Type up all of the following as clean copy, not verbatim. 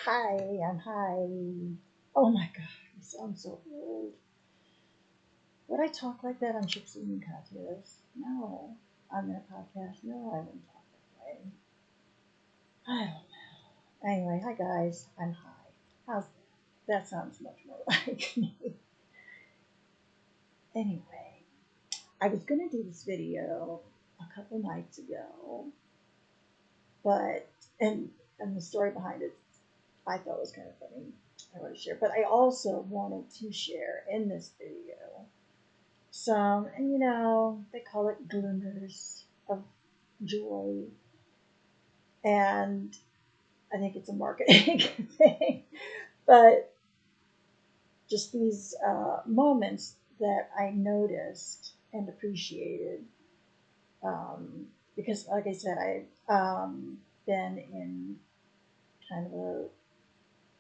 Hi, I'm hi. Oh my god, I sound so old. Would I talk like that on Chips and Cocktails? No. On their podcast? No, I wouldn't talk that way. I don't know. Anyway, hi guys, I'm hi. How's that? That sounds much more like me. Anyway, I was gonna do this video a couple nights ago, but and the story behind it I thought was kind of funny. I want to share, but I also wanted to share in this video some, and they call it glimmers of joy, and I think it's a marketing thing, but just these moments that I noticed and appreciated, because, like I said, I've been in kind of a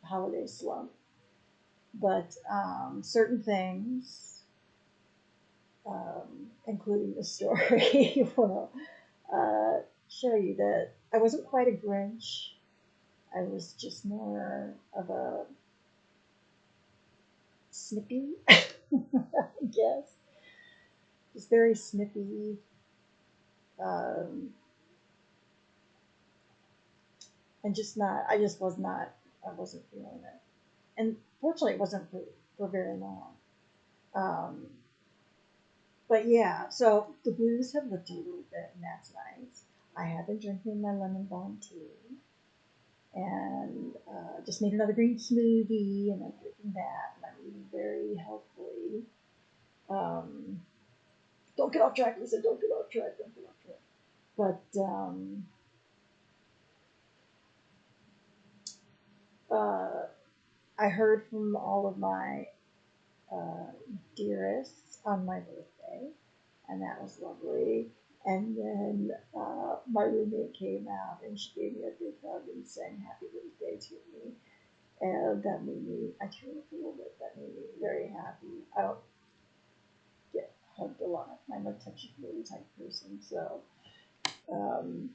holiday slump, but certain things, including the story, will show you that I wasn't quite a Grinch. I was just more of a snippy, I guess. Just very snippy. Um, and just not, I just was not, I wasn't feeling it. And fortunately, it wasn't for very long. Um, but yeah, so the blues have lifted a little bit, and that's nice. I have been drinking my lemon balm tea, and just made another green smoothie, and I'm drinking that, and I'm eating very healthfully. Um, don't get off track, Lisa. Don't get off track. Don't get off track. But I heard from all of my uh, dearest on my birthday, and that was lovely. And then my roommate came out and she gave me a big hug and sang happy birthday to me. And that made me, I teared up a little bit, that made me very happy. I don't get hugged a lot. I'm a touchy feely type person, so um,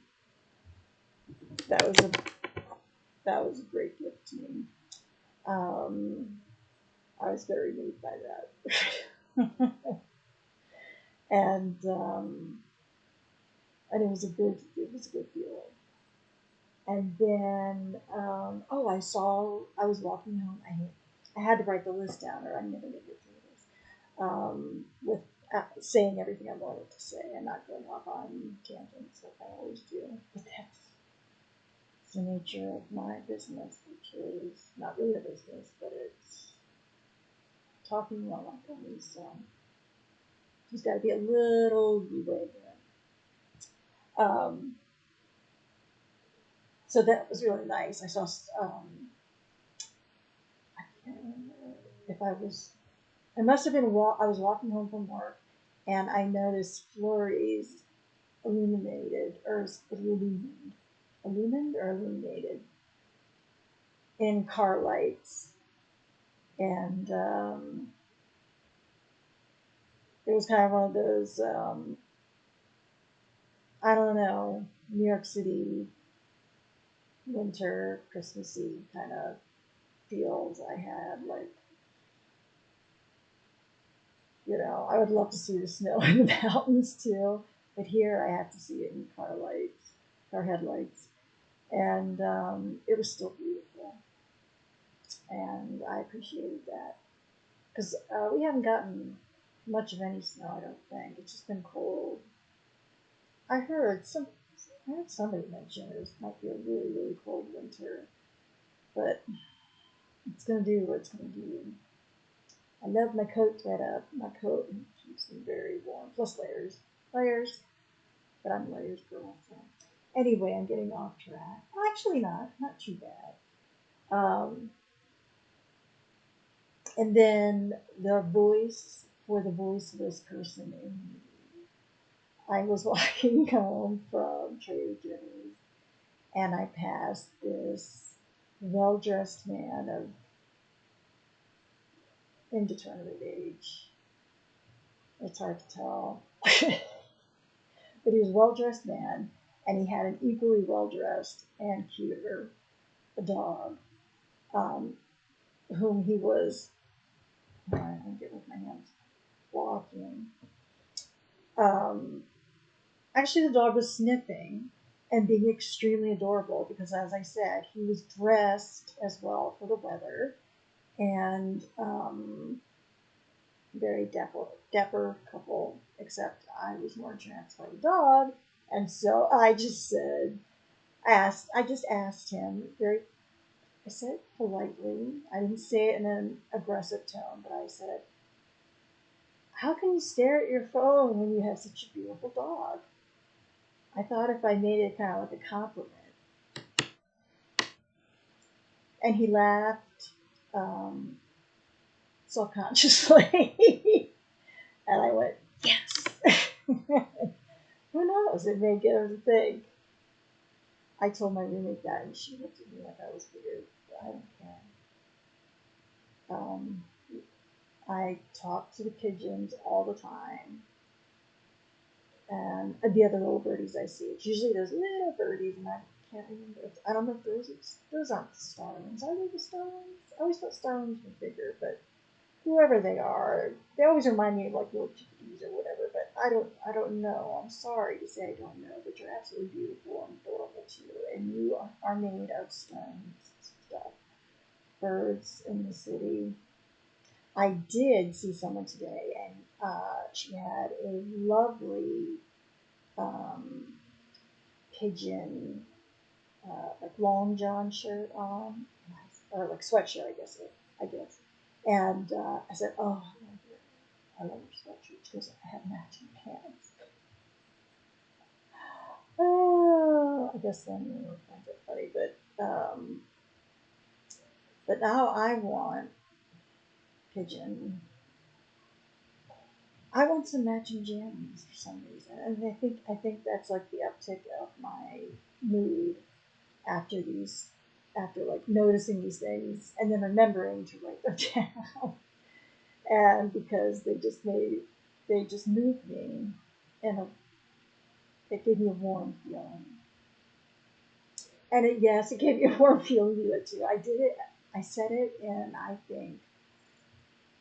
that was a that was a great gift to me. Um, I was very moved by that. And it was a good feeling. And then I was walking home. I had to write the list down, or I'm never gonna get through this. With saying everything I wanted to say and not going off on tangents like I always do. But that's the nature of my business, which is not really a business, but it's talking while I'm gummies. So there's got to be a little leeway there. So that was really nice. I saw, I can't remember if I must have been, I was walking home from work and I noticed flurries illuminated, or illuminated in car lights. And it was kind of one of those, I don't know, New York City winter, Christmassy kind of feels I had. Like, I would love to see the snow in the mountains too, but here I have to see it in car headlights, and it was still beautiful, and I appreciated that because we haven't gotten much of any snow. I don't think it's just been cold. I heard some. I heard somebody mention it might be a really really cold winter, but it's gonna do what it's gonna do. I love my coat thread up. My coat keeps me very warm. Plus layers. But I'm a layers girl. So anyway, I'm getting off track. Well, actually, not too bad. And then the voice of this person in me. I was walking home from Trader Joe's, and I passed this well-dressed man of indeterminate age. It's hard to tell. But he was a well-dressed man, and he had an equally well-dressed and cuter dog. um, whom he was, I'm getting with my hands, walking. Um, Actually, the dog was sniffing and being extremely adorable because, as I said, he was dressed as well for the weather and very dapper couple, except I was more entranced by the dog. And so I just I just asked him I said it politely. I didn't say it in an aggressive tone, but I said, how can you stare at your phone when you have such a beautiful dog? I thought if I made it kind of like a compliment. And he laughed um, self-consciously. And I went, yes. Who knows? It may get him to think. I told my roommate that, and she looked at me like I was weird. But I don't care. I talk to the pigeons all the time. And the other little birdies I see. It's usually those little birdies, and I can't remember. I don't know if those aren't the starlings. Are they the starlings? I always thought starlings were bigger, but whoever they are, they always remind me of like little chickadees or whatever. But I don't know. I'm sorry to say I don't know, but you're absolutely beautiful and adorable too, and you are made of stones stuff. Birds in the city. I did see someone today, and she had a lovely um, pigeon, like long john shirt on, or like sweatshirt, I guess. And I said, "Oh, I love your sweatshirt." She goes, "I have matching pants." Oh, I guess then you find it funny, but now I want pigeon. I want some matching jammies for some reason, and I think that's like the uptick of my mood after like noticing these things and then remembering to write them down. And because they just moved me, and it gave me a warm feeling. And yes, it gave me a warm feeling to do it too. I said it in, I think,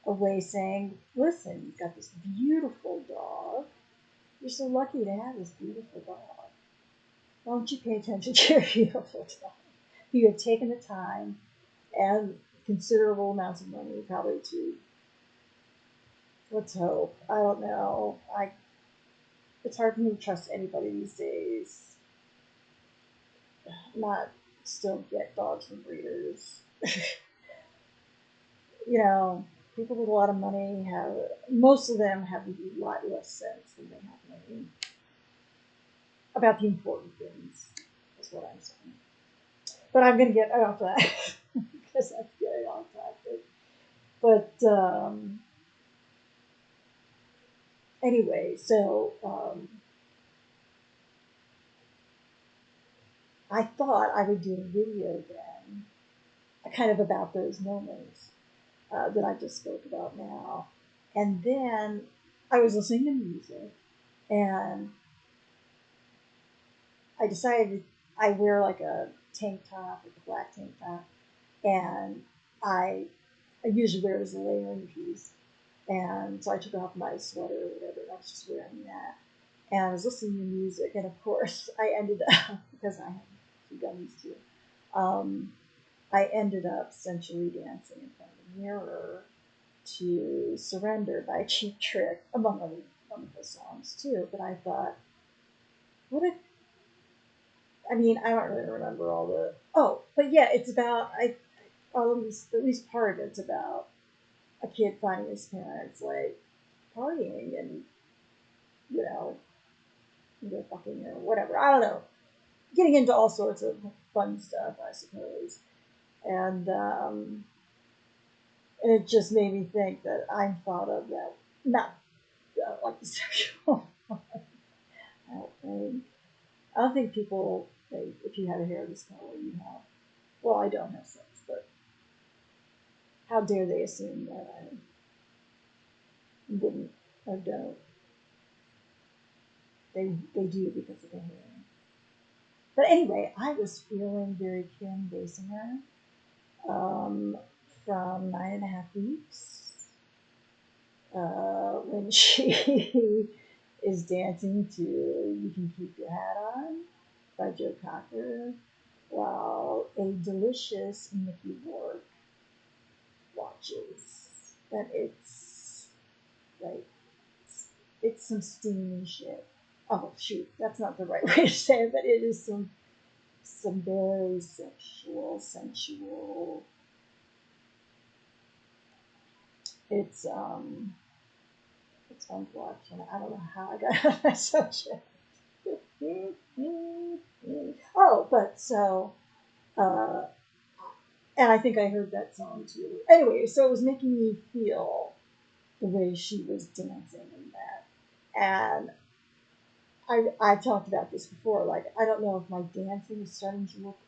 a way saying, listen, you've got this beautiful dog. You're so lucky to have this beautiful dog. Why don't you pay attention to your beautiful dog? You have taken the time and considerable amounts of money, probably to, let's hope, I don't know. It's hard for me to trust anybody these days. Not still get dogs from breeders. You know, people with a lot of money most of them have a lot less sense than they have money about the important things, is what I'm saying. But I'm going to get off that because that's getting off topic. But anyway, so I thought I would do a video then, kind of about those moments that I just spoke about now. And then I was listening to music, and I decided I wear like a tank top, like a black tank top, and I usually wear it as a layering piece. And so I took off my sweater or whatever, and I was just wearing that. And I was listening to music, and of course, I ended up, because I have two gummies too, I ended up sensually dancing in front of the mirror to Surrender by Cheap Trick, among other wonderful songs too. But I thought, what a, I mean, I don't really remember all the, oh, but yeah, it's about, at least part of it's about a kid finding his parents, like, partying and, you know, either fucking or whatever. I don't know. Getting into all sorts of fun stuff, I suppose. And it just made me think that I'm thought of that, not like the sexual one. I don't think people think if you have a hair this color, you have. Well, I don't have sex, but how dare they assume that I wouldn't or don't? They do because of the hair. But anyway, I was feeling very Kim Basinger. um, from 9.5 weeks, when she is dancing to "You Can Keep Your Hat On" by Joe Cocker, while a delicious Mickey Rourke watches. And it's like, it's some steamy shit. Oh shoot, that's not the right way to say it, but it is some very sensual. It's fun to watch, and I don't know how I got on my subject. Oh, but so, uh, and I think I heard that song too. Anyway, so it was making me feel the way she was dancing in that, and I talked about this before. Like, I don't know if my dancing is starting to look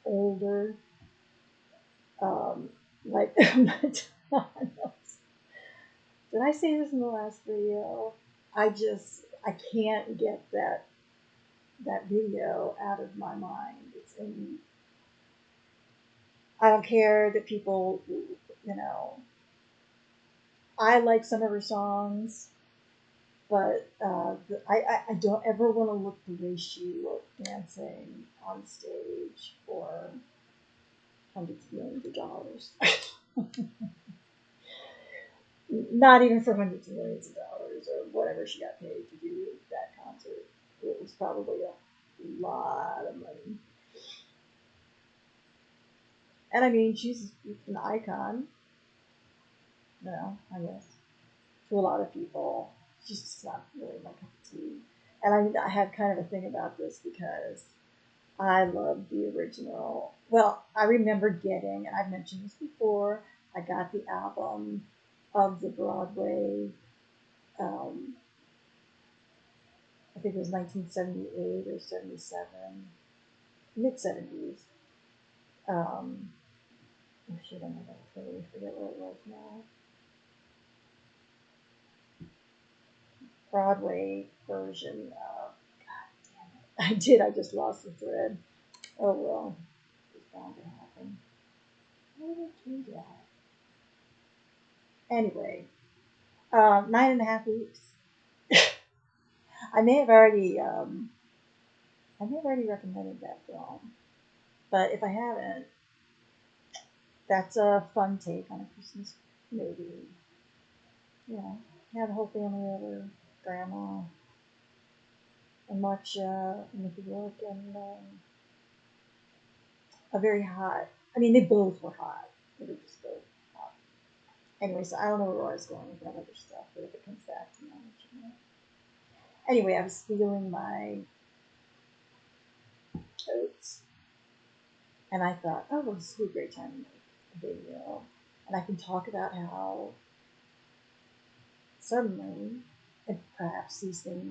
older, um, like McDonald's. Did I say this in the last video? I can't get that video out of my mind. It's in. I don't care that people, you know. I like some of her songs, but I don't ever want to look the way she looked dancing on stage for hundreds of millions of dollars. Not even for hundreds of millions of dollars or whatever she got paid to do that concert. It was probably a lot of money. And I mean, she's an icon, I guess, to a lot of people. She's just not really my cup of tea. And I had kind of a thing about this because I love the original. Well, I remember getting, and I've mentioned this before, I got the album of the Broadway, I think it was 1978 or 77, mid 70s. Oh shit, I'm going to totally forget what it was now. Broadway version of, God damn it. I just lost the thread. Oh well, it's bound to happen. How did I do that? Anyway, 9.5 weeks. I may have already recommended that film, but if I haven't, that's a fun take on a Christmas movie. You know, have the whole family over, grandma, and watch Mickey Rourke and a very hot. I mean, they both were hot. They were just both hot. Anyway, so I don't know where I was going with that other stuff, but if it comes back to me, I'll let you know. Anyway, I was feeling my oats, and I thought, oh, well, this would be a great time to make a video, and I can talk about how suddenly, and perhaps seeing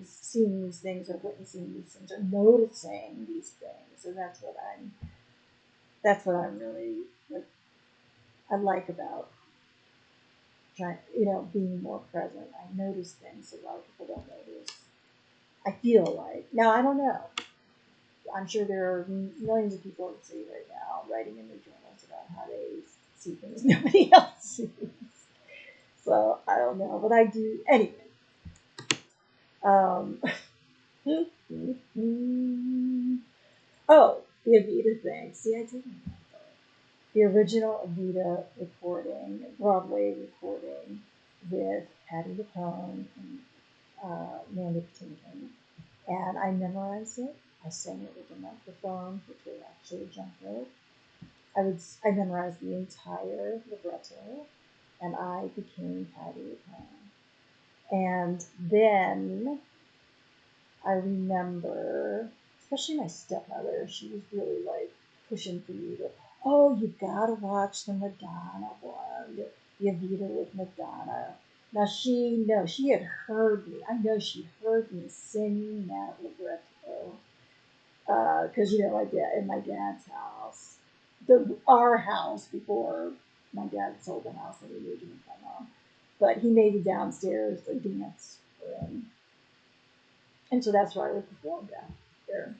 these things, or witnessing these things, or noticing these things, and that's what I'm really like. I like about trying, being more present. I notice things that a lot of people don't notice. I feel like now I don't know. I'm sure there are millions of people at sea right now writing in their journals about how they see things nobody else sees. So I don't know, but I do anyway. Um, oh, the Evita thing. See, I didn't know the original Evita recording, Broadway recording with Patti LuPone and Mandy Patinkin, and I memorized it. I sang it with a microphone, which was actually a jump rope. I memorized the entire libretto, and I became Patti LuPone. And then I remember, especially my stepmother, she was really like pushing for you to, oh, you gotta watch the Madonna one, the Evita with Madonna. Now she had heard me. I know she heard me singing that libretto because in my dad's house, our house before my dad sold the house and we moved in with my mom, but he made it downstairs a dance room, and so that's where I would perform down there.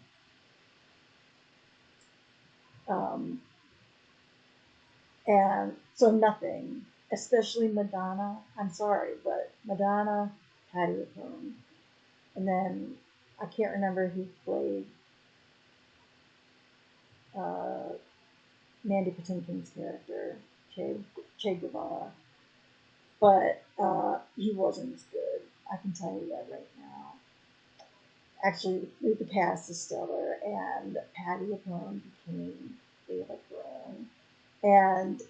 Um, And so nothing, especially Madonna. I'm sorry, but Madonna, Patti LuPone. And then I can't remember who played uh, Mandy Patinkin's character, Che Guevara. But he wasn't as good. I can tell you that right now. Actually, the cast is stellar, and Patti LuPone became Ava Peron. And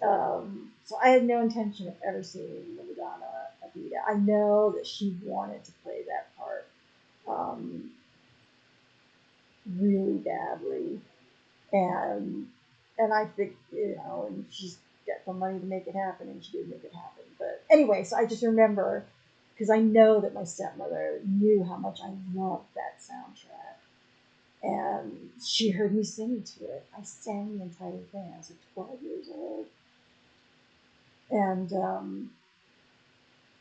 so I had no intention of ever seeing Madonna Evita. I know that she wanted to play that part um, really badly, and I think and she's got the money to make it happen, and she did make it happen. But anyway, so I just remember because I know that my stepmother knew how much I loved that soundtrack, and she heard me singing to it. I sang the entire thing. I was like 12 years old, and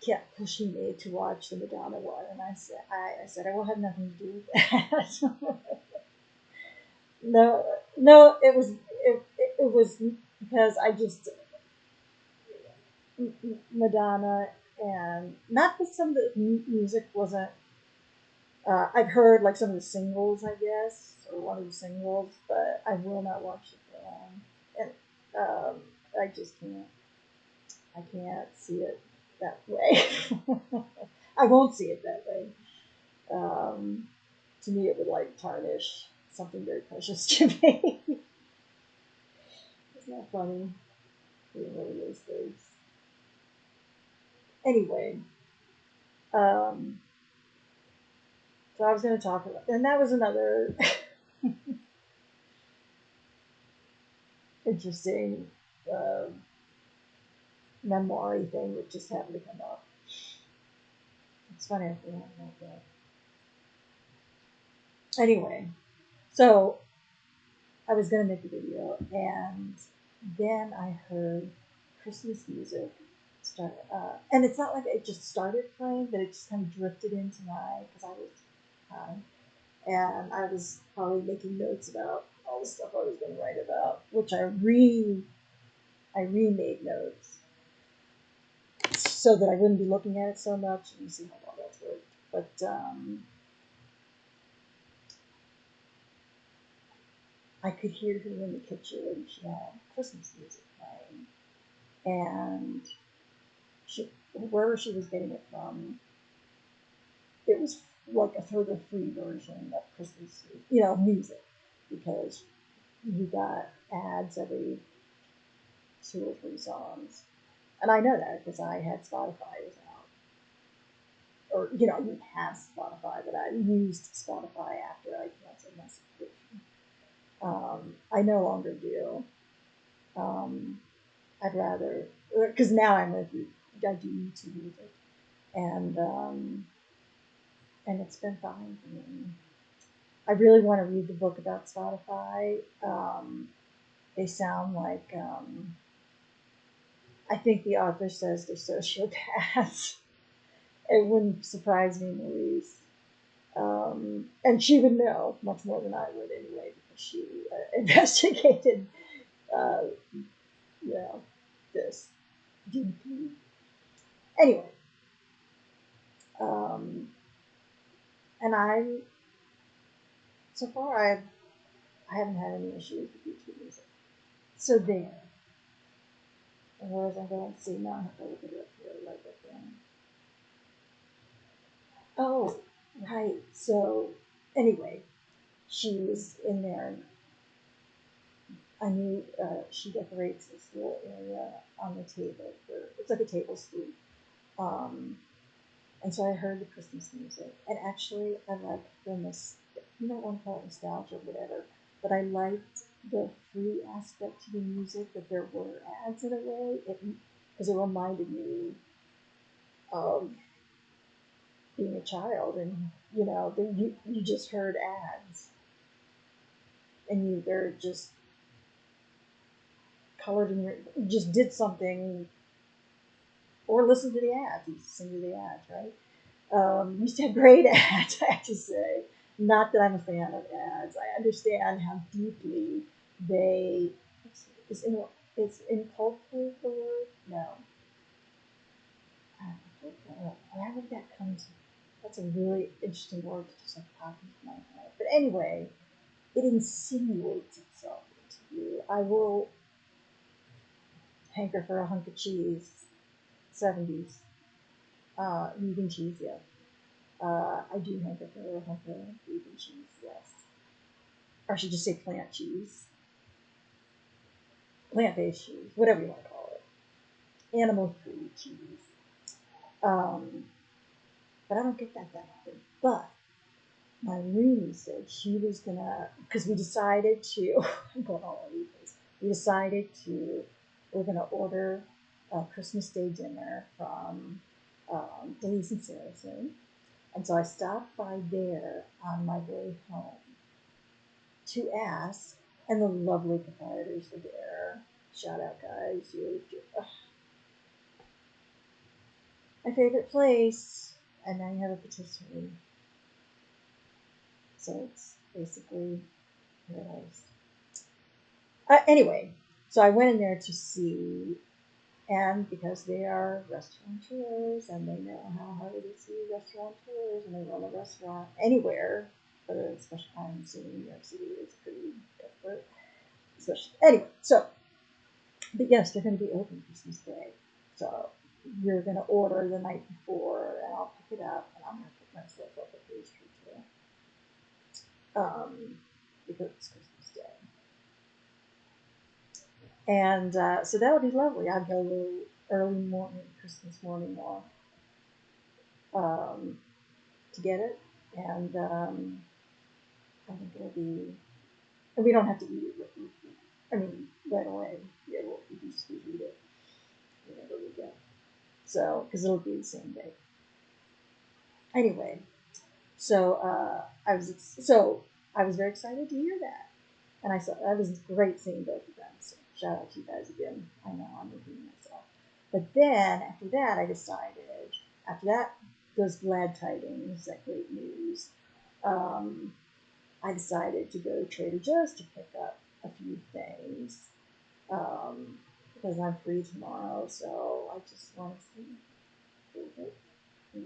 kept pushing me to watch the Madonna one, and I said I will have nothing to do with that. No, no, it was because I just Madonna, and not that some of the music wasn't. I've heard like some of the singles, I guess, or one of the singles, but I will not watch the film, and I just can't. I can't see it that way. I won't see it that way. Um, to me, it would like tarnish something very precious to me. It's not funny. It really is things. Anyway, um, so I was going to talk about, and that was another interesting uh, memoir thing that just happened to come up. It's funny I forgot about that. Anyway, so I was going to make a video, and then I heard Christmas music start, and it's not like it just started playing, but it just kind of drifted into because I was and I was probably making notes about all the stuff I was going to write about, which I remade notes so that I wouldn't be looking at it so much, and you see how well that's worked. But I could hear her in the kitchen. She had Christmas music playing, and wherever she was getting it from, it was like a sort of free version of Christmas, music, because you got ads every 2 or 3 songs. And I know that because I had Spotify was out. Or, I didn't have Spotify, but I used Spotify after I canceled my subscription. I no longer do. I'd rather, because now I do YouTube music. And it's been fine for me. I really want to read the book about Spotify. They sound like, I think the author says they're sociopaths. It wouldn't surprise me in the least. And she would know much more than I would anyway, because she investigated, uh, this deeply. Anyway, um, and so far I haven't had any issues with YouTube music. So there. And where was I going to see? Now I have to look it up here right again. Oh, right. So anyway, she was in there, and I knew she decorates this little area on the table it's like a table sweep. And so I heard the Christmas music, and actually I liked you don't want to call it nostalgia or whatever, but I liked the free aspect to the music, that there were ads in a way, because it reminded me of being a child, and you just heard ads, and they're just colored in you just did something, or listen to the ads, you listen to the ads, right? Used to have great ads, I have to say. Not that I'm a fan of ads. I understand how deeply they. It's inculcate the word? No. Where would that come to? That's a really interesting word to just like pop into my head. But anyway, it insinuates itself into you. I will hanker for a hunk of cheese. 70s. Vegan cheese, yeah. I do hanker for a hunk of vegan cheese, yes. Or I should just say plant cheese. Plant-based cheese, whatever you want to call it. Animal-free cheese. But I don't get that often. But my roomie said she was gonna, because we decided to, I'm going all over the place. We decided to, we're gonna order a Christmas Day dinner from Denise and Saracen. And so I stopped by there on my way home to ask, and the lovely proprietors were there. Shout out, guys. You're my favorite place. And now you have a patisserie. So it's basically paradise. Anyway, so I went in there to see, and because they are restaurateurs and they know how hard it is to be restaurateurs and they run a restaurant anywhere, but especially I'm assuming New York City is pretty desperate. Especially anyway, so but yes, they're going to be open Christmas Day, so you're going to order the night before, and I'll pick it up, and I'm going to pick myself up a pastry too, because it's Christmas Day. And so that would be lovely. I'd go a little early morning, Christmas morning walk to get it. And I think it'll be, and we don't have to eat it right away. Yeah, we can just eat it whenever we get. So, because it'll be the same day. Anyway, so I was very excited to hear that. And I saw that was great seeing both of them. So shout out to you guys again. I know I'm repeating myself. But then after that, I decided, after that, those glad tidings, that great news, I decided to go to Trader Joe's to pick up a few things because I'm free tomorrow. So I just want to see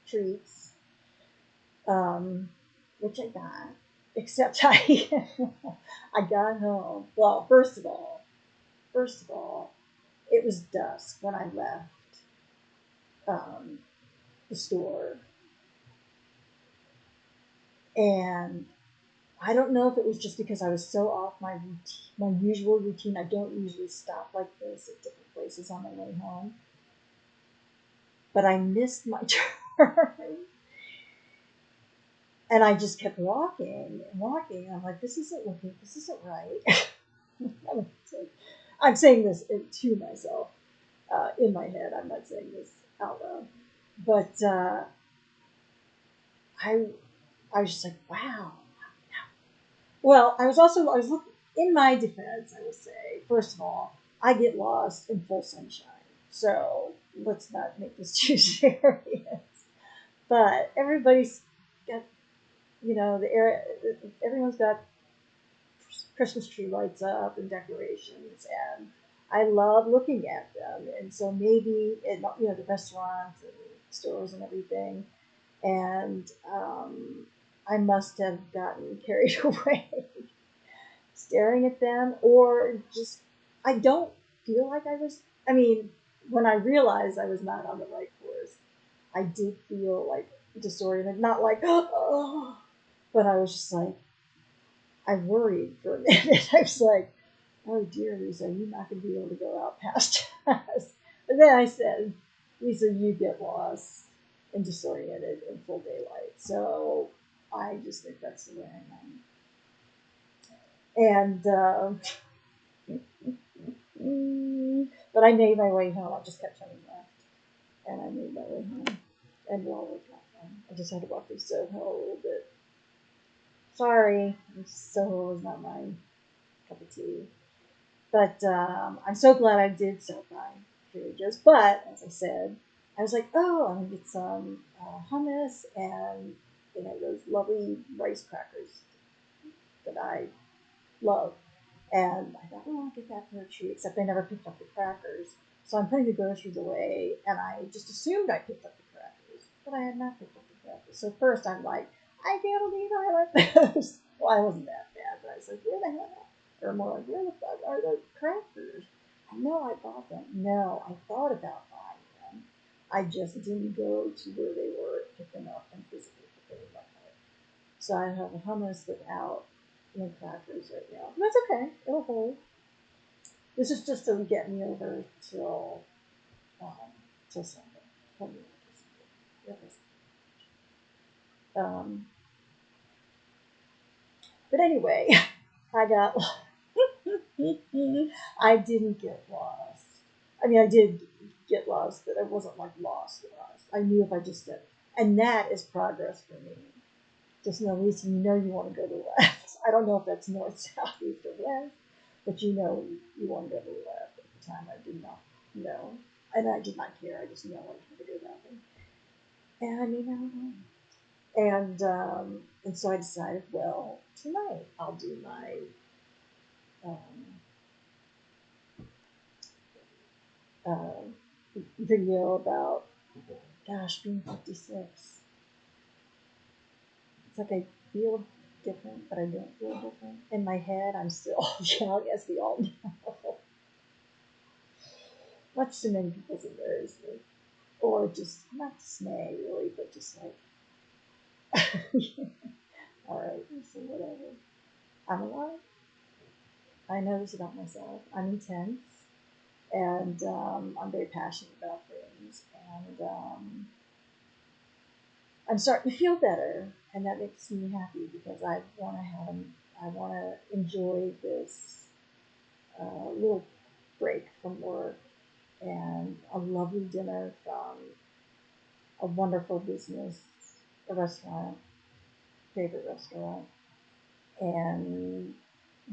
treats, which I got. Except I got home. Well, first of all, it was dusk when I left the store, and I don't know if it was just because I was so off my usual routine. I don't usually stop like this at different places on my way home, but I missed my turn. And I just kept walking and walking. I'm like, this isn't right. I'm saying this to myself in my head. I'm not saying this out loud. But I was just like, wow. Well, I was looking, in my defense, I will say, first of all, I get lost in full sunshine. So let's not make this too serious. But everybody's got, everyone's got Christmas tree lights up and decorations, and I love looking at them. And so maybe, the restaurants and stores and everything, and I must have gotten carried away staring at them, or just, I don't feel like I was, when I realized I was not on the right course, I did feel like disoriented, not like, oh, but I was just like, I worried for a minute. I was like, oh dear, Lisa, you're not going to be able to go out past us. But then I said, Lisa, you get lost and disoriented in full daylight. So I just think that's the way I am. And, but I made my way home. I just kept turning left. And I made my way home. And it all worked out fine. I just had to walk through Soho a little bit. Sorry, Soho was not my cup of tea. But I'm so glad I did stop by Trader Joe's. But, as I said, I was like, oh, I'm going to get some hummus, and they have those lovely rice crackers that I love. And I thought, oh, I'll get that for a treat, except I never picked up the crackers. So I'm putting the groceries away, and I just assumed I picked up the crackers, but I had not picked up the crackers. So first I'm like, I can't believe I left those. Well, I wasn't that bad, but I was like, where the hell? Or more like, where the fuck are those crackers? I know I bought them. No, I thought about buying them. I just didn't go to where they were, pick them up, and physically put them in my cart. So I have a hummus without any crackers right now. And that's okay. It'll hold. This is just to get me over till Sunday. Um, but anyway, I got. I didn't get lost. I mean, I did get lost, but it wasn't like lost. I knew if I just did, and that is progress for me. Just know, Lisa, you know you want to go to the left. I don't know if that's north, south, east, or west, but you know you want to go to the left. At the time, I did not know, and I did not care. I just knew I wanted to go that way. And I mean, I don't know. And so I decided, well, tonight I'll do my um, video about, gosh, being 56. It's like I feel different, but I don't feel different. In my head, I'm still young, as we all know. Much too many people's embarrassment. Or just, not dismay, really, but just like, alright, so whatever. I'm alive. I know this about myself. I'm intense. And I'm very passionate about things. And I'm starting to feel better. And that makes me happy because I want to enjoy this little break from work and a lovely dinner from a wonderful business, a restaurant, favorite restaurant, and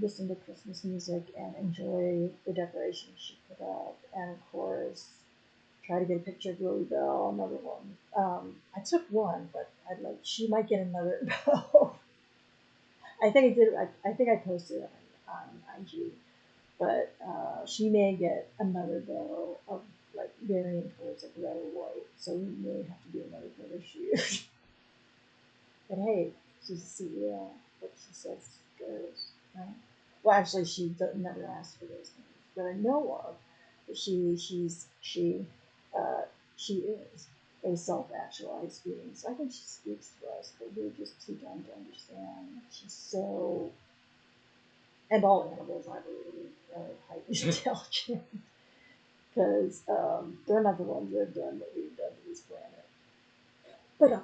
listen to Christmas music and enjoy the decorations she put up, and of course try to get a picture of Lily Bell, another one. I took one, but she might get another bow. I think I did. I think I posted it on IG, but she may get another bow of like varying colors, like red or white. So we may have to do another photo shoot. But hey, she's a CEO. What she says goes, right? Well, actually, she never asked for those things that I know of. But she is a self-actualized being. So I think she speaks to us, but we're just too dumb to understand. She's so, and all animals, I believe, are highly intelligent because they're not the ones that have done what we've done to this planet. But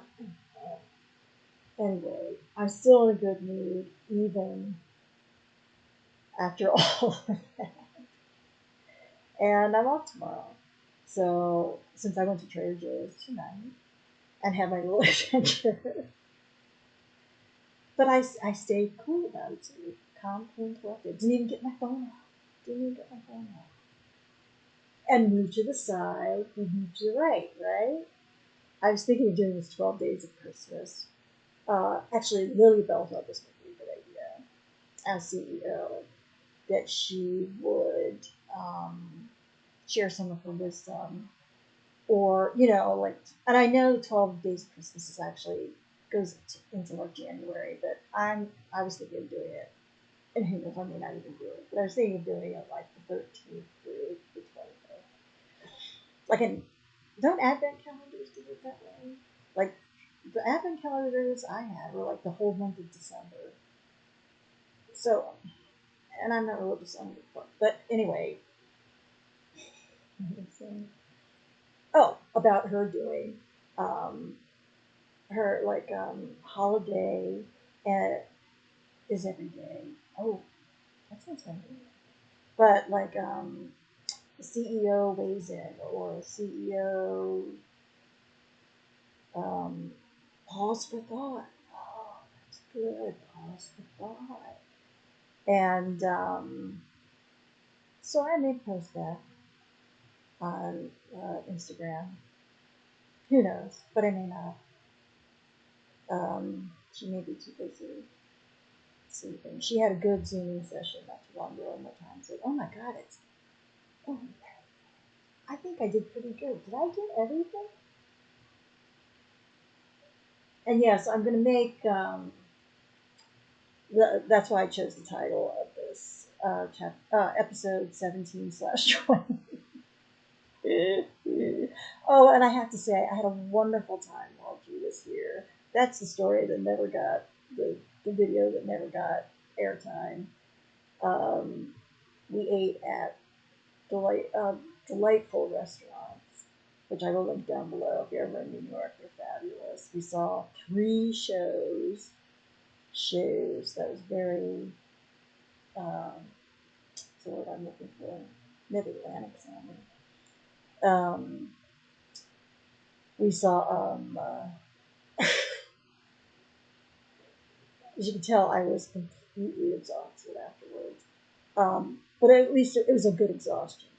anyway, I'm still in a good mood, even after all of that. And I'm off tomorrow. So, since I went to Trader Joe's tonight and had my little adventure, but I stayed cool about it too. Calm, cool, and collected. Didn't even get my phone out. And moved to the side, and moved to the right, right? I was thinking of doing this 12 days of Christmas. Actually, Lily Bell thought this would be a good idea as CEO, that she would share some of her wisdom, or and I know 12 days of Christmas is actually goes into like January, but I was thinking of doing it, and who knows, I may not even do it, but I was thinking of doing it like the 13th through the 25th. Like, don't Advent calendars do it that way? Like, the Advent calendars I had were like the whole month of December. So, and I'm not religious on it, but anyway. Oh, about her doing her holiday is every day. Oh, that sounds funny. But the CEO weighs in, or CEO pause for thought. Oh, that's good. Pause for thought. And so I may post that on Instagram. Who knows? But I may not. She may be too busy. sleeping. She had a good Zooming session not too long ago, and one time said, "Oh my God, it's oh, I think I did pretty good. Did I get everything?" And yes, I'm going to make. That's why I chose the title of this episode 17/20. Oh, and I have to say, I had a wonderful time while G was here. That's the story that never got the video that never got airtime. We ate at delightful restaurants, which I will link down below if you're ever in New York. They're fabulous. We saw 3 shows. That was very, what's the word I'm looking for? Mid-Atlantic sounding. We saw, as you can tell, I was completely exhausted afterwards. But at least it was a good exhaustion.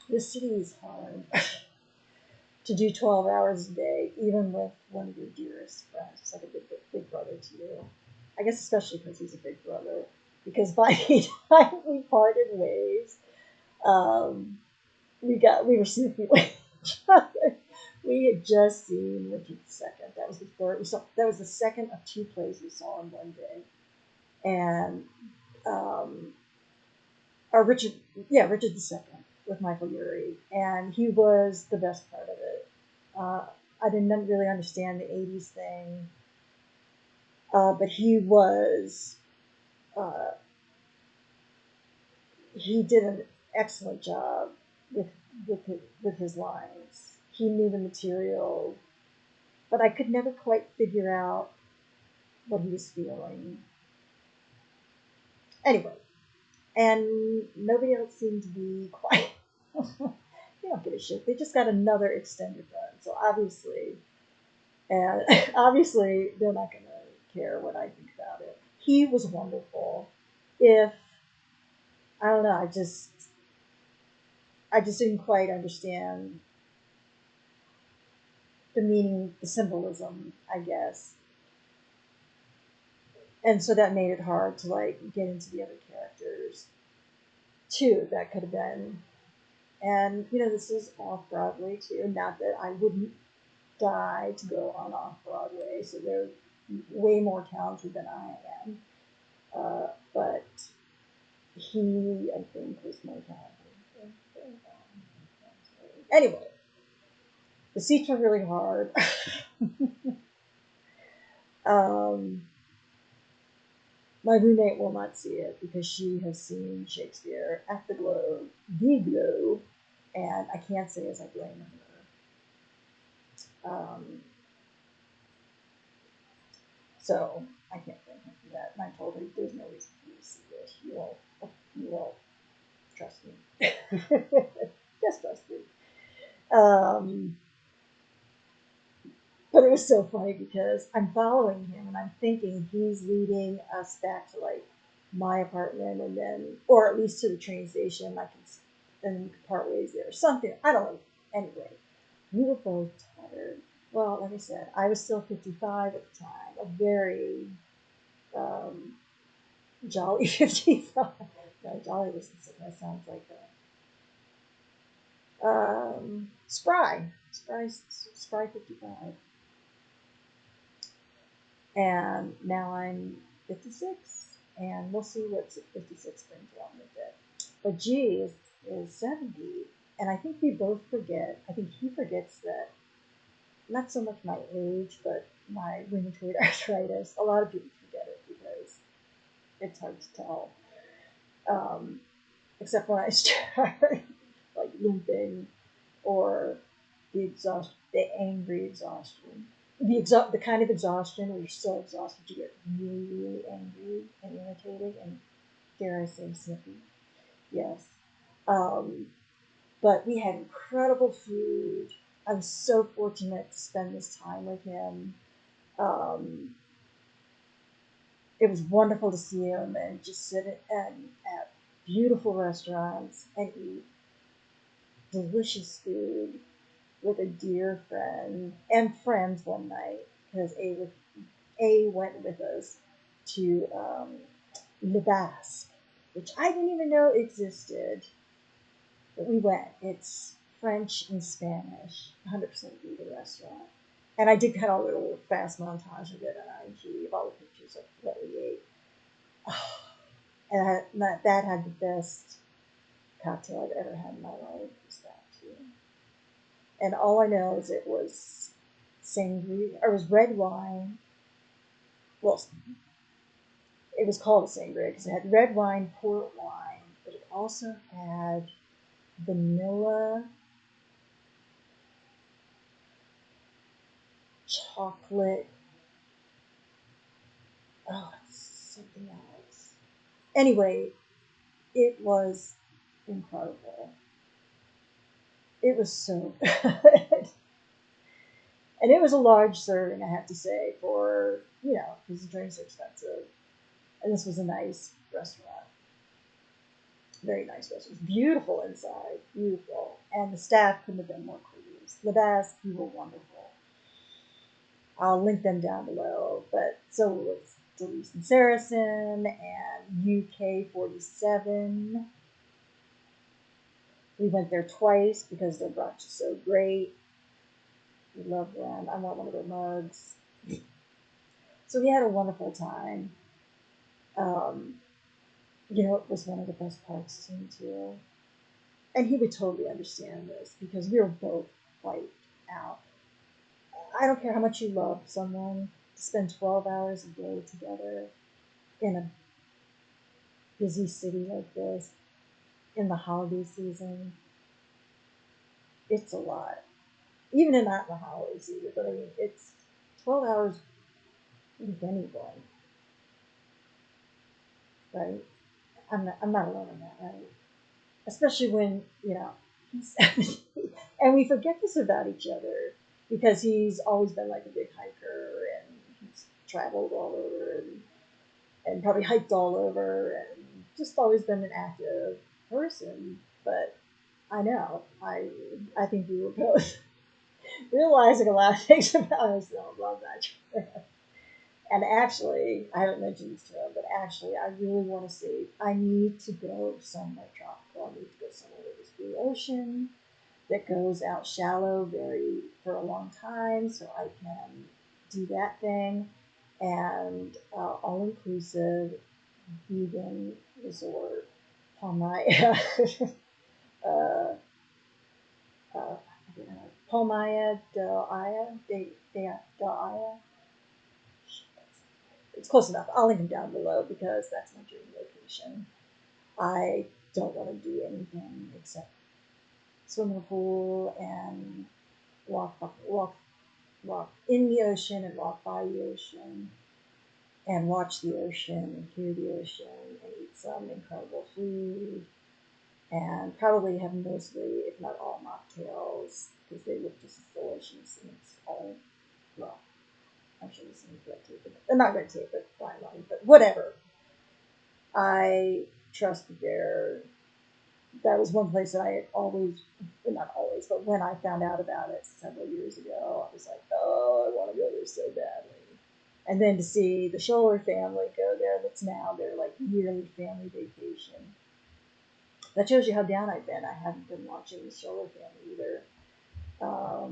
This city is hard to do 12 hours a day, even with one of your dearest friends. It's like a big brother to you. I guess especially because he's a big brother. Because by the time we parted ways, we were sniffing each other. We had just seen Richard II. That was the third. That was the second of 2 plays we saw in one day, and Richard II with Michael Urie, and he was the best part of it. I didn't really understand the '80s thing, but he was. He did an excellent job with his lines. He knew the material, but I could never quite figure out what he was feeling. Anyway, and nobody else seemed to be quite. They don't give a shit. They just got another extended run, so obviously they're not going to care what I think about it. He was wonderful. I don't know, I just didn't quite understand the meaning, the symbolism, I guess. And so that made it hard to get into the other characters too. That could have been, and this is off Broadway too. Not that I wouldn't die to go on off Broadway. So they're way more talented than I am. But he, I think, was more talented. Anyway, the seats were really hard. My roommate will not see it because she has seen Shakespeare at the Globe, and I can't say as I blame her. So I can't blame her for that. And I told her there's no reason for you to see this. You won't trust me. Just trust me. But it was so funny because I'm following him and I'm thinking he's leading us back to my apartment, and then, or at least to the train station. Then part ways there or something. I don't know. Anyway, we were both tired. Well, like I said, I was still 55 at the time. A very jolly 55. No, jolly that sounds like spry 55. And now I'm 56, and we'll see what 56 brings along with it. But G is 70, and I think we both forget. I think he forgets that, not so much my age, but my rheumatoid arthritis. A lot of people forget it because it's hard to tell. Except when I start limping, or the angry exhaustion. The kind of exhaustion where you're so exhausted you get really, really angry and irritated and, dare I say, snippy. Yes. But we had incredible food. I was so fortunate to spend this time with him. It was wonderful to see him and just sit at beautiful restaurants and eat delicious food with a dear friend and friends one night, because A went with us, to Le Basque, which I didn't even know existed. But we went. It's French and Spanish, 100% vegan restaurant. And I did kind of a little fast montage of it on IG of all the pictures of what we ate. Oh, and that had the best cocktail I've ever had in my life. Was that too? And all I know is it was sangria, or it was red wine. Well, it was called a sangria because it had red wine, port wine, but it also had vanilla, chocolate. Oh, something else. Anyway, it was incredible. It was so good. And it was a large serving, I have to say, for, because the drinks are expensive. And this was a nice restaurant. Very nice restaurant. Beautiful inside. Beautiful. And the staff couldn't have been more courteous. Le Basque, you were wonderful. I'll link them down below. But so was Delise and Saracen and UK 47. We went there twice because their brunch is so great. We love them. I want one of their mugs. So we had a wonderful time. It was one of the best parts too. And he would totally understand this because we were both wiped out. I don't care how much you love someone, to spend 12 hours a day together in a busy city like this, in the holiday season, it's a lot. Even not in the holiday season, but I mean, it's 12 hours with anyone, right? I'm not alone in that, right? Especially when, he's 70. And we forget this about each other because he's always been like a big hiker and he's traveled all over and probably hiked all over and just always been an active person. But I know, I think we were both realizing a lot of things about ourselves on that trip. And actually, I haven't mentioned this to him, but actually, I really want to say I need to go somewhere tropical. I need to go somewhere with this blue ocean that goes out shallow for a long time, so I can do that thing. And all-inclusive vegan resort, Palmaya, Palmaya del Aya. It's close enough. I'll link them down below because that's my dream location. I don't want to do anything except swim in the pool and walk in the ocean and walk by the ocean and watch the ocean and hear the ocean and eat some incredible food and probably have mostly, if not all, mocktails because they look just delicious and it's all, well, actually this is red tape, but not red tape, but fine line, but whatever. I trust that was one place that I had always, well, not always, but when I found out about it several years ago, I was like, oh, I want to go there so badly. And then to see the Scholler family go there, that's now their like yearly family vacation. That shows you how down I've been. I haven't been watching the Scholler family either.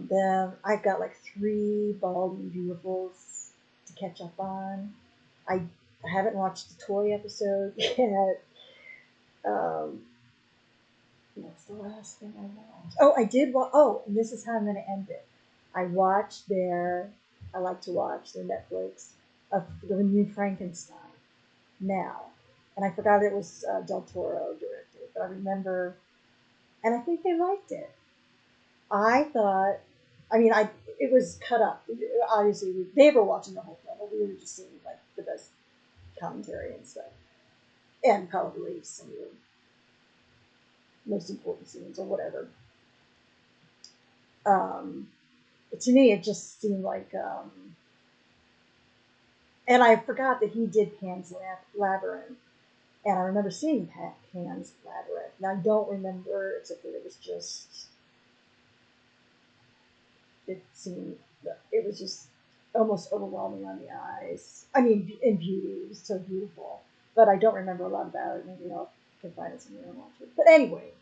Then I've got like 3 Bald and Beautifuls to catch up on. I haven't watched the toy episode yet. What's the last thing I watched? Oh, I did watch. Oh, and this is how I'm going to end it. I like to watch their Netflix of the new Frankenstein now. And I forgot it was Del Toro directed, but I remember, and I think they liked it. It was cut up. Obviously, they were watching the whole film, but we were just seeing like the best commentary and stuff. And probably some of the most important scenes or whatever. To me, it just seemed like, and I forgot that he did Pan's Labyrinth, and I remember seeing Pan's Labyrinth, and I don't remember except that it was just almost overwhelming on the eyes. I mean, in beauty, it was so beautiful. But I don't remember a lot about it. Maybe I can find it somewhere and watch it. But anyway,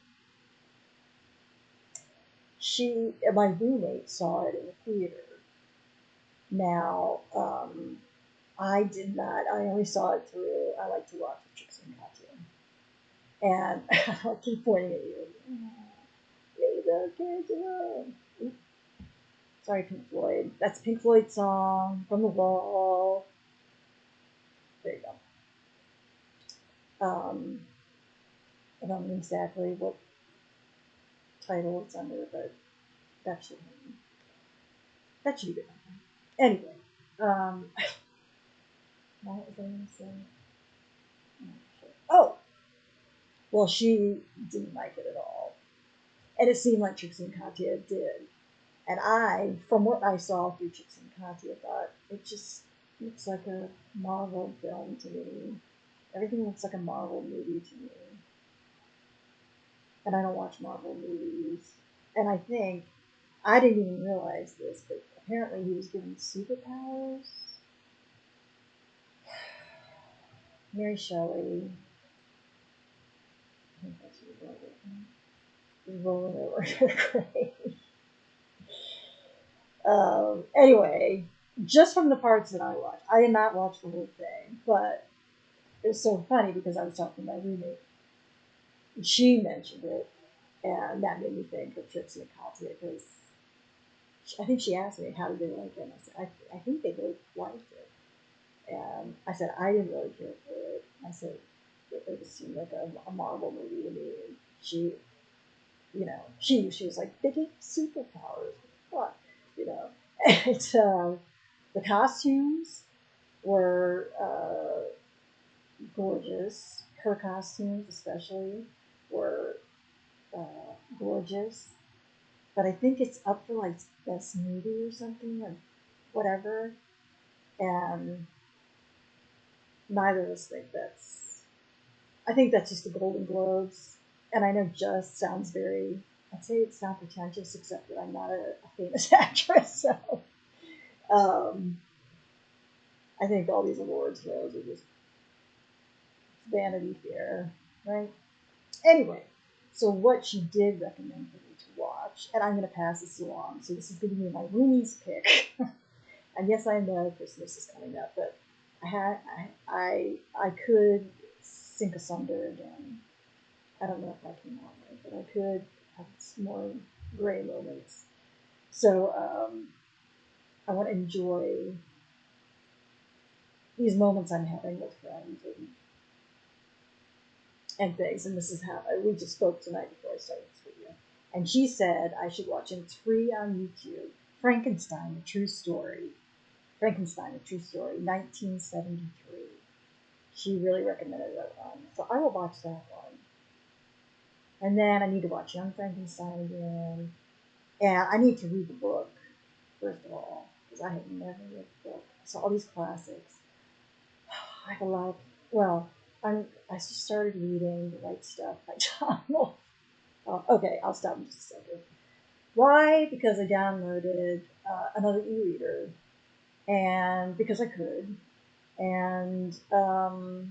my roommate saw it in the theater. Now, I did not. I only saw it through. I like to watch with Trixie and Katya, and I keep pointing at you. Leave the kids alone. Oops. Sorry, Pink Floyd. That's a Pink Floyd song from the wall. There you go. I don't know exactly what title it's under, but that should be good. Anyway, what was I going to say? Oh, well, she didn't like it at all, and it seemed like Trixie and Katya did. And I, from what I saw through Trixie and Katya, thought it just looks like a Marvel film to me. Everything looks like a Marvel movie to me. And I don't watch Marvel movies. And I think, I didn't even realize this, but apparently he was given superpowers. Mary Shelley. I think that's what he's rolling over her grave. Anyway, just from the parts that I watched, I did not watch the whole thing, but it was so funny because I was talking to my roommate. She mentioned it, and that made me think of Trixie and Katya because I think she asked me how did they like it, and I said I think they both liked it, and I said I didn't really care for it. I said it just seemed like a Marvel movie to me. And she, she was like they get superpowers, what, and the costumes were gorgeous. Her costumes, especially, were gorgeous. But I think it's up for like best movie or something or whatever. And neither of us think that's. I think that's just the Golden Globes. And I know just sounds very. I'd say it's not pretentious, except that I'm not a famous actress. So I think all these awards shows are just Vanity Fair, right? Anyway, so what she did recommend for me to watch, and I'm going to pass this along. So this is going to be my Roomie's pick. And yes, I know Christmas is coming up, but I could sink asunder again. I don't know if I can on it, but I could have some more gray moments. So I want to enjoy these moments I'm having with friends and things. And this is how we just spoke tonight before I started this video. And she said I should watch, and it's free on YouTube, Frankenstein, a True Story. Frankenstein, a True Story, 1973. She really recommended that one. So I will watch that one. And then I need to watch Young Frankenstein again. And I need to read the book, first of all, because I have never read the book. So all these classics. I have a lot of, well, I just started reading The Right Stuff by John Wolfe. Okay, I'll stop in just a second. Why? Because I downloaded another e-reader, and because I could, and I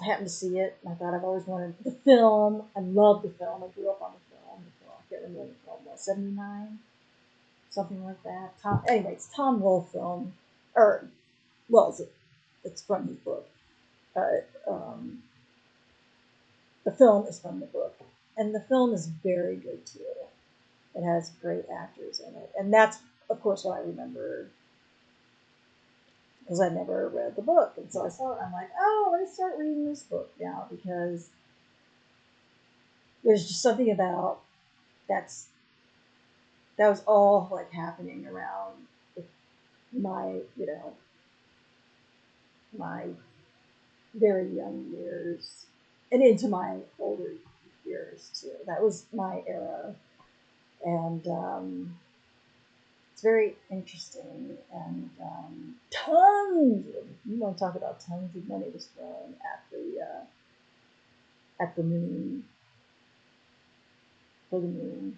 happened to see it, and I thought I've always wanted the film. I love the film. I grew up on the film. I can't remember what the film was, 79? Something like that. Anyway, it's Tom Wolfe film, or, well, it's from his book. The film is from the book, and the film is very good too. It has great actors in it, and that's, of course, what I remember because I never read the book, and so I saw it. I'm like, oh, let me start reading this book now because there's just something about that was all like happening around my, my very young years and into my older years too. That was my era, and it's very interesting. And you want to talk about tons of money was thrown at the moon, for the moon.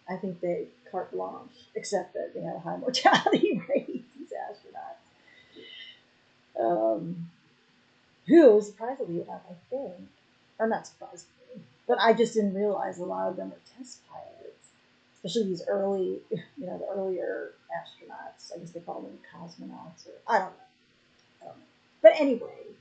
I think they carte blanche, except that they have a high mortality rate, these astronauts. Who, surprisingly enough, I think, or not surprisingly, but I just didn't realize a lot of them are test pilots, especially these early, the earlier astronauts. I guess they call them cosmonauts, or I don't know. But anyway,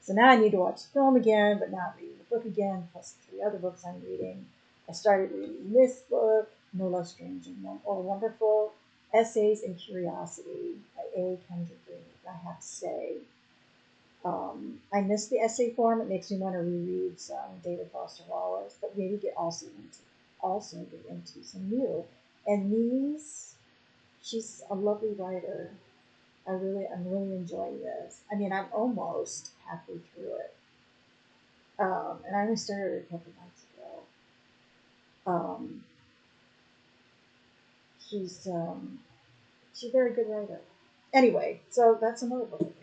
so now I need to watch the film again, but now I'm reading the book again, plus 3 other books I'm reading. I started reading this book, No Less Strange or Wonderful, Essays in Curiosity by A. Kendra Green. I have to say, I missed the essay form. It makes me want to reread some David Foster Wallace, but maybe also get into some new. And these, she's a lovely writer. I'm really enjoying this. I mean, I'm almost halfway through it, and I only started a couple months ago. She's a very good writer. Anyway, so that's another book.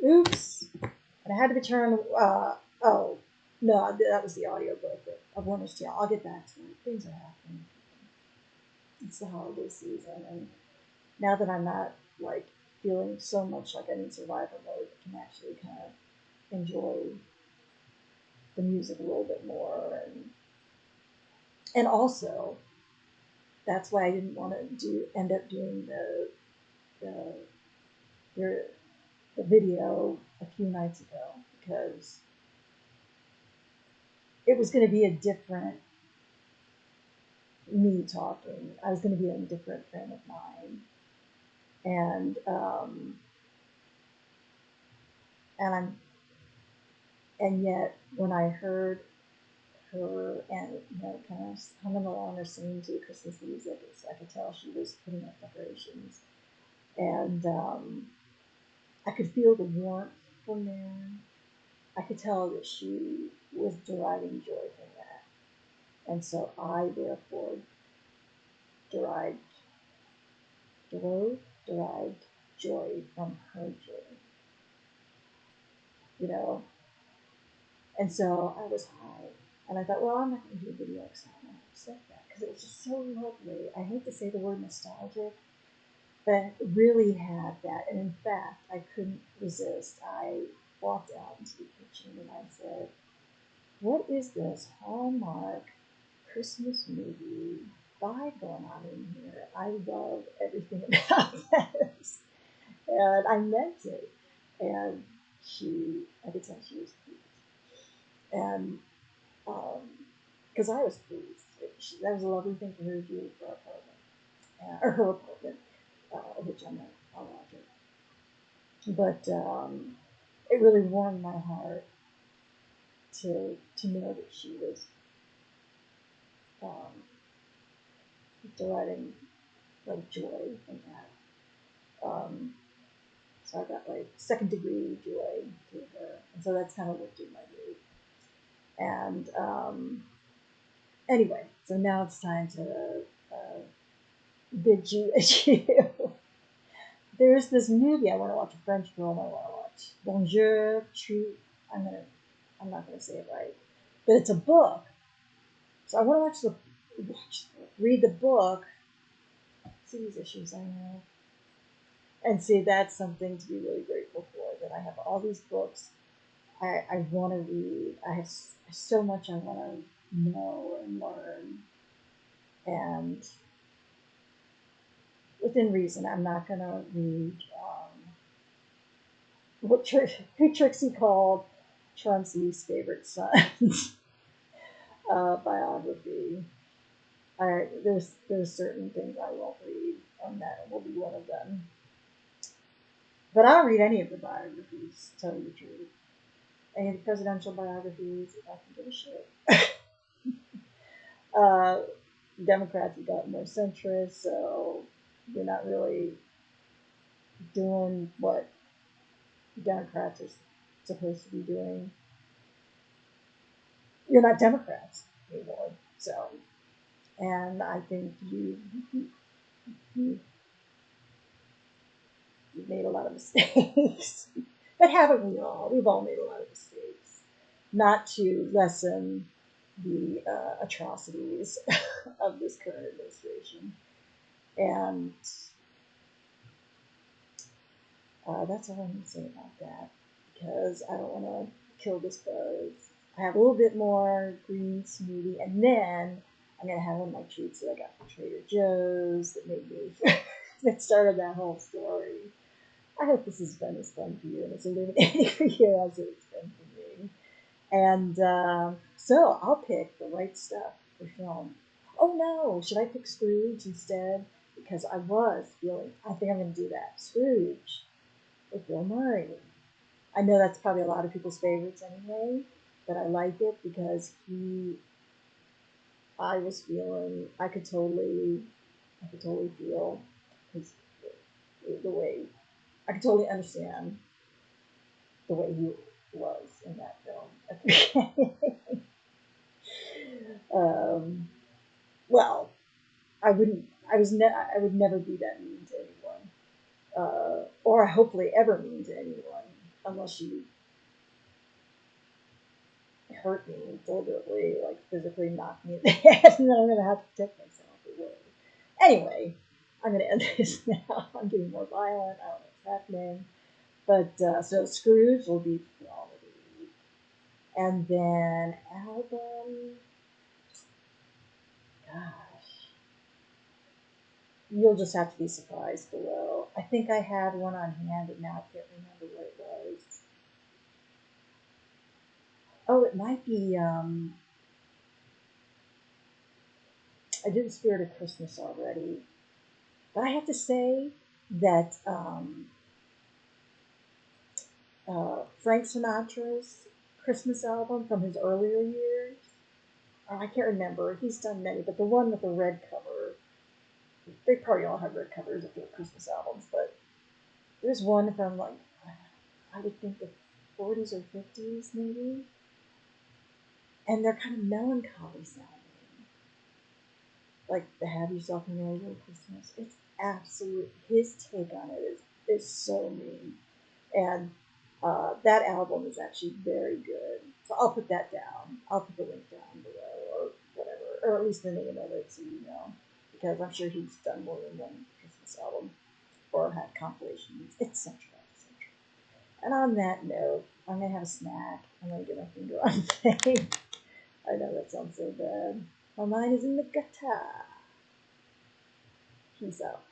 Oops, and I had to return. Oh no, that was the audiobook of Winter's Tale. I'll get back to it. Things are happening. It's the holiday season, and now that I'm not like feeling so much like I'm in survival mode, I can actually kind of enjoy the music a little bit more, and also that's why I didn't want to end up doing the video a few nights ago, because it was going to be a different me talking. I was going to be in a different frame of mind, and yet when I heard her and kind of humming along or singing to Christmas music, I could tell she was putting up decorations, and I could feel the warmth from there. I could tell that she was deriving joy from that, and so I therefore derived joy from her joy, and so I was high, and I thought, well, I'm not going to do a video because I don't want to upset that, because it was just so lovely. I hate to say the word nostalgic, but it really had that, and in fact, I couldn't resist. I walked out into the kitchen and I said, what is this Hallmark Christmas movie vibe going on in here? I love everything about this. And I meant it. And I could tell she was pleased. And because I was pleased. That was a lovely thing for her to do for our apartment, or her apartment, which I'm not allowed to. But it really warmed my heart to know that she was deriving like joy from that. So I got like second degree joy to her, and so that's kind of lifted my mood. And anyway, so now it's time to bid you adieu. There's this movie I want to watch, a French film I want to watch. Bonjour, True. I'm not gonna say it right, but it's a book. So I want to read the book, see these issues I have, and see that's something to be really grateful for. That I have all these books I want to read. I have so much I want to know and learn, and within reason, I'm not gonna read who Trixie called Trump's least favorite son's biography. There's certain things I won't read, and that will be one of them. But I don't read any of the biographies, to tell you the truth. Any of the presidential biographies, I can give a shit. Democrats have gotten more centrist, so you're not really doing what Democrats are supposed to be doing. You're not Democrats anymore, so. And I think you've made a lot of mistakes. But haven't we all? We've all made a lot of mistakes. not to lessen the atrocities of this current administration. And that's all I'm going to say about that, because I don't want to kill this buzz. I have a little bit more green smoothie, and then I'm going to have one of my treats that I got from Trader Joe's that made me, that started that whole story. I hope this has been as fun for you and as illuminating for you as it's been for me. And so I'll pick the right stuff for film. Oh no, should I pick Scrooge instead? Because I think I'm going to do that. Scrooge with Bill Murray. I know that's probably a lot of people's favorites anyway, but I like it because I could totally feel his, the way, I could totally understand the way he was in that film at the beginning. Well, I would never be that mean to anyone, or hopefully ever mean to anyone, unless you hurt me deliberately, like physically knock me in the head, and then I'm gonna have to protect myself. Anyway, I'm gonna end this now. I'm getting more violent. I don't know what's happening, but so Scrooge will be film of the week, and then album. Gosh, you'll just have to be surprised below. I think I had one on hand, but now I can't remember what it was. Oh, it might be. I did The Spirit of Christmas already, but I have to say that Frank Sinatra's Christmas album from his earlier years. I can't remember. He's done many, but the one with the red cover. They probably all have red covers of their Christmas albums, but there's one from like I would think the 40s or 50s maybe, and they're kind of melancholy sounding. Like the Have Yourself a Merry Little Christmas. It's absolute. His take on it is so mean, and that album is actually very good. So I'll put that down. I'll put the link down below, or whatever, or at least the name of it, so you know, because I'm sure he's done more than one Christmas album or had compilations, etc., etc. And on that note, I'm gonna have a snack. I'm gonna get my finger on thing. I know that sounds so bad. My mind is in the gutter. Peace out.